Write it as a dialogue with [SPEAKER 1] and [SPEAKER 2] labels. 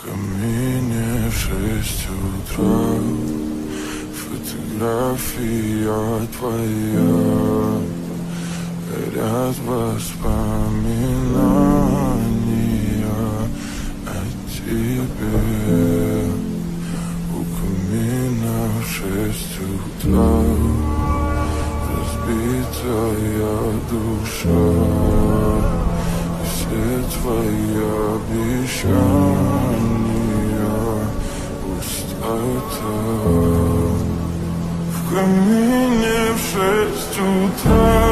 [SPEAKER 1] камине в 6 утра. Фотография твоя, горят воспоминания о тебе. У камина в 6 утра, разбитая душа, и все твои обещания пустота. В камине в 6 утра